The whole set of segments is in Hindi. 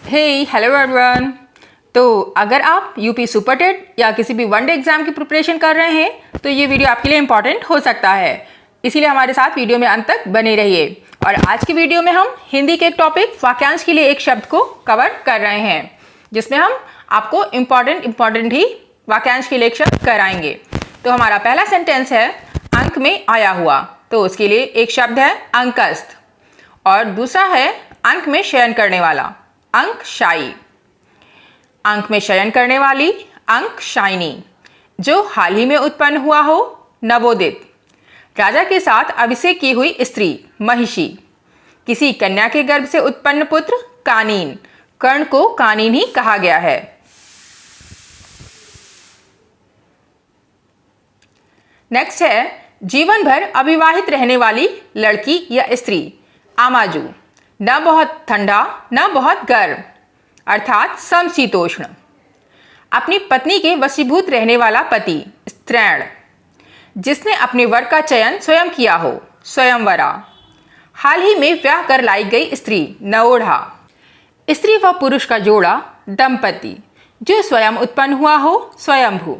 Hello everyone. तो अगर आप यूपी सुपर टेट या किसी भी वनडे एग्जाम की प्रिपरेशन कर रहे हैं तो ये वीडियो आपके लिए इम्पॉर्टेंट हो सकता है, इसीलिए हमारे साथ वीडियो में अंत तक बने रहिए। और आज की वीडियो में हम हिंदी के एक टॉपिक वाक्यांश के लिए एक शब्द को कवर कर रहे हैं, जिसमें हम आपको इम्पॉर्टेंट ही वाक्यांश के लिए एक शब्द कराएंगे। तो हमारा पहला सेंटेंस है अंक में आया हुआ, तो उसके लिए एक शब्द है अंकस्थ, और दूसरा है अंक में शयन करने वाला, अंकशायी। अंक में शयन करने वाली अंकशायिनी, जो हाल ही में उत्पन्न हुआ हो नवोदित, राजा के साथ अभिषेक की हुई स्त्री महिषी, किसी कन्या के गर्भ से उत्पन्न पुत्र कानीन, कर्ण को कानीन ही कहा गया है। नेक्स्ट है जीवन भर अविवाहित रहने वाली लड़की या स्त्री आमाजू, न बहुत ठंडा न बहुत गर्म, अर्थात समशीतोष्ण। अपनी पत्नी के वशीभूत रहने वाला पति स्त्रैण, जिसने अपने वर का चयन स्वयं किया हो स्वयंवरा। हाल ही में ब्याह कर लाई गई स्त्री नवोढ़ा। स्त्री व पुरुष का जोड़ा दंपति, जो स्वयं उत्पन्न हुआ हो स्वयंभू।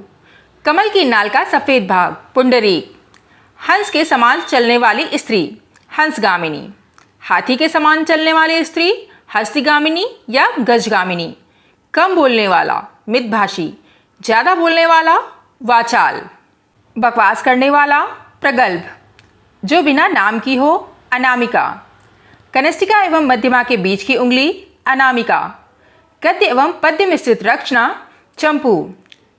कमल की नाल का सफेद भाग पुंडरीक। हंस के समान चलने वाली स्त्री हंसगामिनी। हाथी के समान चलने वाली स्त्री हस्तिगामिनी या गजगामिनी। कम बोलने वाला मितभाषी, ज़्यादा बोलने वाला वाचाल। बकवास करने वाला प्रगल्भ, जो बिना नाम की हो अनामिका। कनिष्ठिका एवं मध्यमा के बीच की उंगली अनामिका। गद्य एवं पद्य मिश्रित रचना चंपू,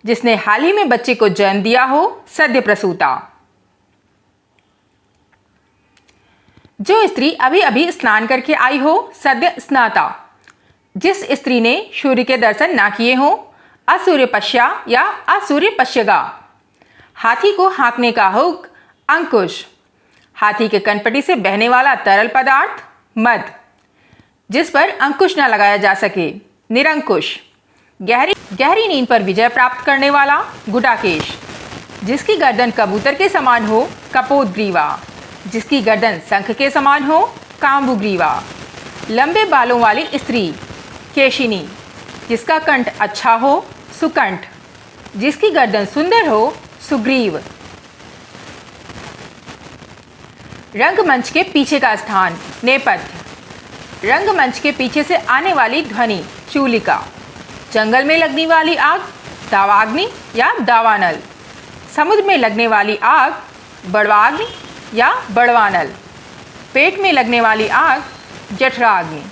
जिसने हाल ही में बच्चे को जन्म दिया हो सद्य प्रसूता। जो स्त्री अभी अभी स्नान करके आई हो सद्य स्नाता। जिस स्त्री ने सूर्य के दर्शन ना किए हो असूर्यपश्या या असूर्यपश्यगा। हाथी को हाँकने का हुक अंकुश। हाथी के कनपटी से बहने वाला तरल पदार्थ मद, जिस पर अंकुश न लगाया जा सके निरंकुश। गहरी नींद पर विजय प्राप्त करने वाला गुडाकेश, जिसकी गर्दन कबूतर के समान हो कपोतग्रीवा। जिसकी गर्दन शंख के समान हो काम्बुग्रीवा। लंबे बालों वाली स्त्री केशिनी, जिसका कंठ अच्छा हो सुकंठ। जिसकी गर्दन सुंदर हो सुग्रीव। रंगमंच के पीछे का स्थान नेपथ्य। रंगमंच के पीछे से आने वाली ध्वनि चूलिका। जंगल में लगने वाली आग दावाग्नि या दावानल। समुद्र में लगने वाली आग बड़वाग्नि या बड़वानल। पेट में लगने वाली आग जठराग्नि।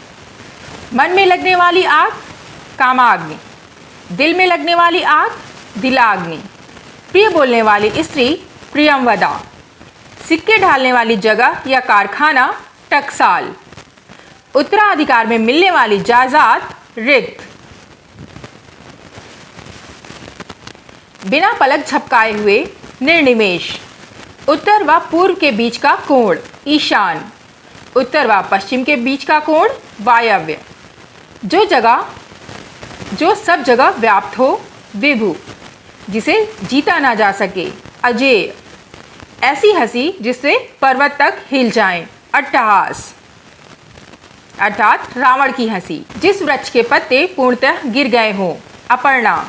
मन में लगने वाली आग कामाग्नि। दिल में लगने वाली आग दिलाग्नि। प्रिय बोलने वाली स्त्री प्रियंवदा। सिक्के ढालने वाली जगह या कारखाना टकसाल। उत्तराधिकार में मिलने वाली जायदाद रिक्त। बिना पलक झपकाए हुए निर्निमेष। उत्तर व पूर्व के बीच का कोण ईशान। उत्तर व पश्चिम के बीच का कोण वायव्य। जो सब जगह व्याप्त हो विभु, जिसे जीता ना जा सके अजेय। ऐसी हंसी जिससे पर्वत तक हिल जाएं अट्टहास, अर्थात रावण की हंसी। जिस वृक्ष के पत्ते पूर्णतः गिर गए हों अपर्णा।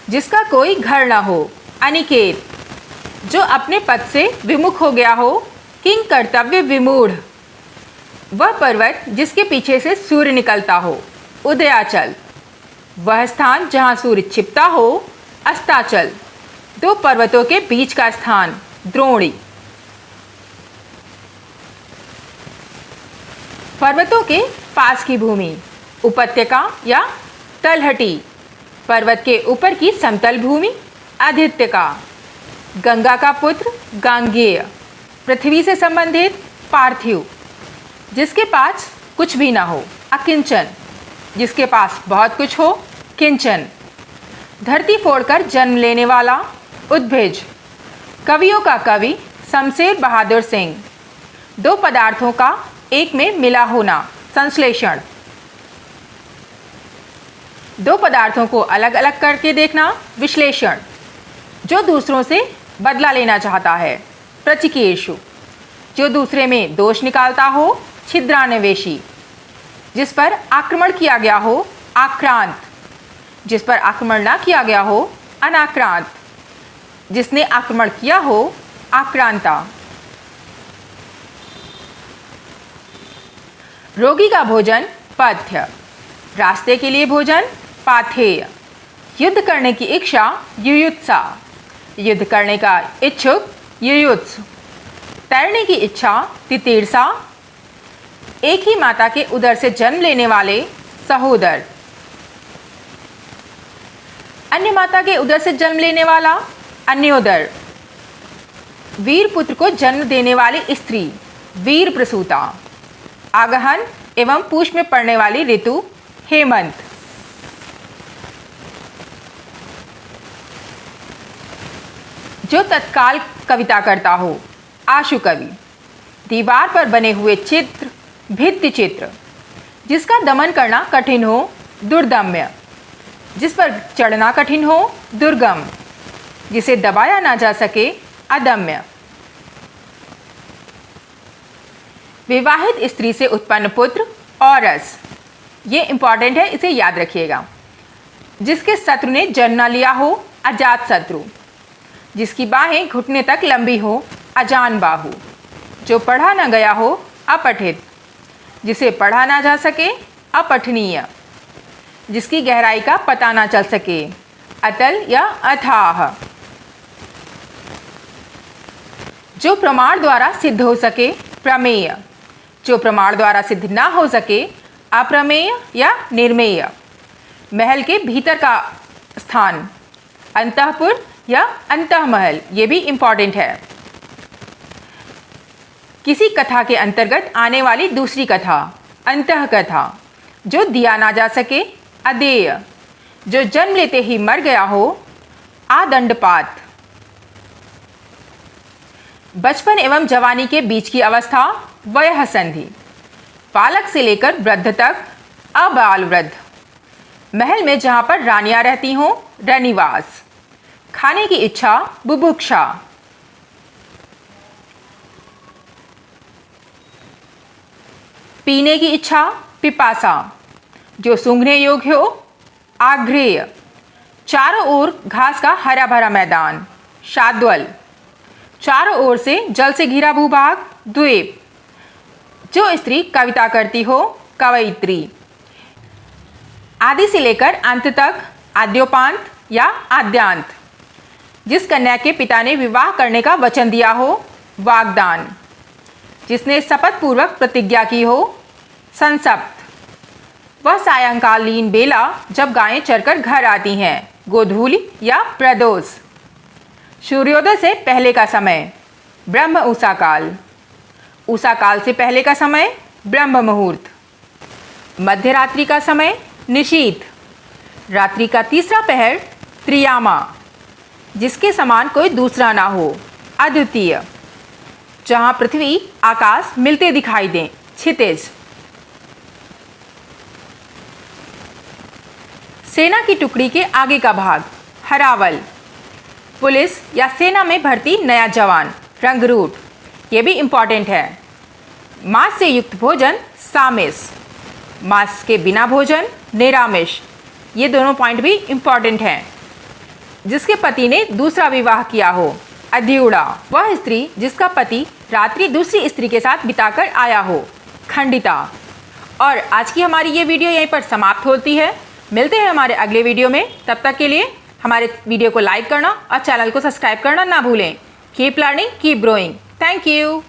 जिसका कोई घर ना हो अनिकेत, जो अपने पद से विमुख हो गया हो किंग कर्तव्य विमूढ़। वह पर्वत जिसके पीछे से सूर्य निकलता हो उदयाचल। वह स्थान जहाँ सूर्य छिपता हो अस्ताचल। दो पर्वतों के बीच का स्थान द्रोणी। पर्वतों के पास की भूमि उपत्यका या तलहटी। पर्वत के ऊपर की समतल भूमि आदित्यका। गंगा का पुत्र गांगेय। पृथ्वी से संबंधित पार्थिव। जिसके पास कुछ भी ना हो अकिंचन। जिसके पास बहुत कुछ हो किंचन। धरती फोड़कर जन्म लेने वाला उद्भिज। कवियों का कवि शमशेर बहादुर सिंह। दो पदार्थों का एक में मिला होना संश्लेषण। दो पदार्थों को अलग अलग करके देखना विश्लेषण। जो दूसरों से बदला लेना चाहता है प्रचिकीर्षु। जो दूसरे में दोष निकालता हो छिद्रान्वेषी। जिस पर आक्रमण किया गया हो आक्रांत, जिस पर आक्रमण ना किया गया हो अनाक्रांत, जिसने आक्रमण किया हो आक्रांता। रोगी का भोजन पथ्य, रास्ते के लिए भोजन पाथेय, युद्ध करने की इच्छा युयुत्सा, युद्ध करने का इच्छुक युयुत्स, तैरने की इच्छा तितीर्षा, एक ही माता के उदर से जन्म लेने वाले सहोदर, अन्य माता के उदर से जन्म लेने वाला अन्योदर, वीर पुत्र को जन्म देने वाली स्त्री वीर प्रसूता, आगहन एवं पूष में पड़ने वाली ऋतु हेमंत। जो तत्काल कविता करता हो आशु कवि। दीवार पर बने हुए चित्र भित्ति चित्र, जिसका दमन करना कठिन हो दुर्दम्य, जिस पर चढ़ना कठिन हो दुर्गम, जिसे दबाया ना जा सके अदम्य। विवाहित स्त्री से उत्पन्न पुत्र औरस, ये इंपॉर्टेंट है, इसे याद रखिएगा। जिसके शत्रु ने जन्म न लिया हो अजात शत्रु, जिसकी बाहें घुटने तक लंबी हो अजान बाहु, जो पढ़ा न गया हो अपठित, जिसे पढ़ा ना जा सके अपठनीय, जिसकी गहराई का पता ना चल सके अतल या अथाह, जो प्रमाण द्वारा सिद्ध हो सके प्रमेय, जो प्रमाण द्वारा सिद्ध ना हो सके अप्रमेय या निर्मेय। महल के भीतर का स्थान अंतःपुर या अंतःमहल, ये भी इंपॉर्टेंट है। किसी कथा के अंतर्गत आने वाली दूसरी कथा अंतः कथा, जो दिया ना जा सके अदेय, जो जन्म लेते ही मर गया हो आदंडपात। बचपन एवं जवानी के बीच की अवस्था वयः संधि, बालक से लेकर वृद्ध तक अबाल वृद्ध। महल में जहाँ पर रानियाँ रहती हों रनिवास, खाने की इच्छा बुभुक्षा, पीने की इच्छा पिपासा, जो सूंघने योग्य हो आग्रेय, चारों ओर घास का हरा भरा मैदान शाद्वल, चारों ओर से जल से घिरा भूभाग द्वीप। जो स्त्री कविता करती हो कवयित्री। आदि से लेकर अंत तक आद्योपांत या आद्यांत। जिस कन्या के पिता ने विवाह करने का वचन दिया हो वाग्दान। जिसने शपथ पूर्वक प्रतिज्ञा की हो संसप्त। वह सायंकालीन बेला जब गायें चरकर घर आती हैं गोधूलि या प्रदोष। सूर्योदय से पहले का समय ब्रह्म उषा काल। उषा काल से पहले का समय ब्रह्म मुहूर्त। मध्य रात्रि का समय निशीथ। रात्रि का तीसरा पहर त्रियामा, जिसके समान कोई दूसरा ना हो अद्वितीय। जहाँ पृथ्वी आकाश मिलते दिखाई दें क्षितिज। सेना की टुकड़ी के आगे का भाग हरावल। पुलिस या सेना में भर्ती नया जवान रंगरूट, ये भी इम्पॉर्टेंट है। मांस से युक्त भोजन सामिस। मांस के बिना भोजन निरामिष, ये दोनों पॉइंट भी इम्पॉर्टेंट हैं। जिसके पति ने दूसरा विवाह किया हो अध्युड़ा। वह स्त्री जिसका पति रात्रि दूसरी स्त्री के साथ बिताकर आया हो खंडिता। और आज की हमारी ये वीडियो यहीं पर समाप्त होती है। मिलते हैं हमारे अगले वीडियो में। तब तक के लिए हमारे वीडियो को लाइक करना और चैनल को सब्सक्राइब करना ना भूलें। Keep learning, keep growing. Thank you.